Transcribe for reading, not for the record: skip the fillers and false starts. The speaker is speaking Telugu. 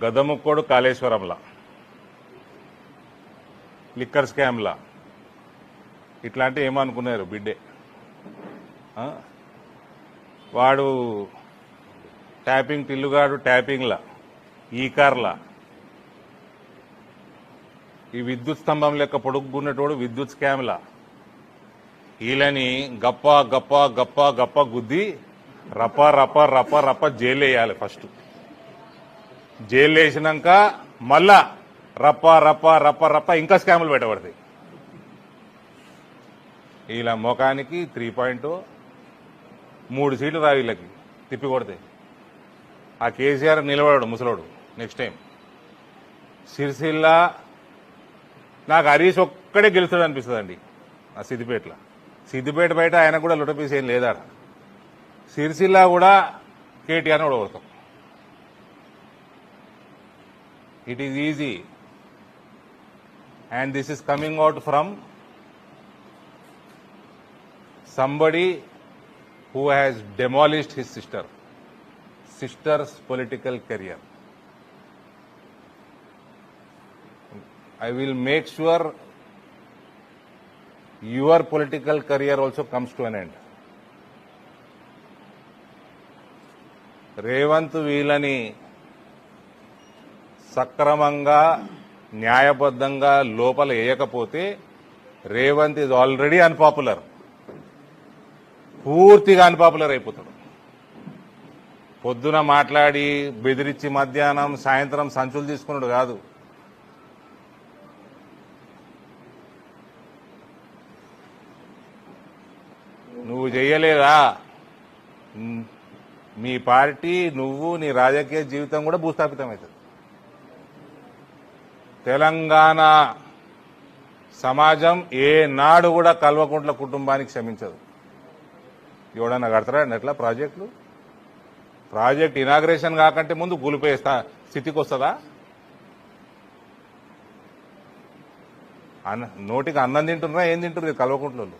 గదముక్కోడు కాళేశ్వరంలా, లిక్కర్ స్కామ్లా ఇట్లాంటివి ఏమనుకున్నారు బిడ్డే. వాడు ట్యాపింగ్ టిల్లుగాడు ట్యాపింగ్లా, ఈ కార్లా, ఈ విద్యుత్ స్తంభం లెక్క పొడుగున్నటోడు విద్యుత్ స్కామ్లా. వీళ్ళని గప్ప గప్ప గప్ప గప్ప గుద్ది రప్ప రప్ప రప్ప రప్ప జైలు వేయాలి. ఫస్ట్ జైలు వేసినాక మళ్ళా రప్ప రప్ప రప్ప రప్ప ఇంకా స్కాములు పెట్టబడతాయి. వీళ్ళ ముఖానికి 3.0 3 సీట్లు రా వీళ్ళకి తిప్పి కొడతాయి. ఆ కేసీఆర్ నిలబడాడు ముసలోడు నెక్స్ట్ టైం. సిరిసిల్ల నాకు హరీష్ ఒక్కడే గెలుస్తాడు అనిపిస్తుందండి. ఆ సిద్దిపేట బయట ఆయన కూడా లుటపీస్ ఏం లేదా. సిరిసిల్ల కూడా కేటీఆర్ని ఓడగొడతాం. It is easy and this is coming out from somebody who has demolished his sister's political career. I will make sure your political career also comes to an end. Revanth వీళ్ళని సక్రమంగా న్యాయబద్ధంగా లోపల వేయకపోతే రేవంత్ ఈజ్ ఆల్రెడీ అన్పాపులర్, పూర్తిగా అన్పాపులర్ అయిపోతాడు. పొద్దున మాట్లాడి బెదిరించి మధ్యాహ్నం సాయంత్రం సంచులు తీసుకున్నాడు కాదు. నువ్వు చెయ్యలేదా? మీ పార్టీ నువ్వు నీ రాజకీయ జీవితం కూడా భూస్థాపితం అవుతుంది. తెలంగాణ సమాజం ఏనాడు కూడా కల్వకుంట్ల కుటుంబానికి క్షమించదు. ఎవడన్నా కడతారా ఎట్లా ప్రాజెక్ట్ ఇనాగ్రేషన్ కాకంటే ముందు కూలిపోయే స్థితికి వస్తుందా? నోటికి అన్నం తింటున్నారా ఏం తింటున్నారు కల్వకుంట్లలో?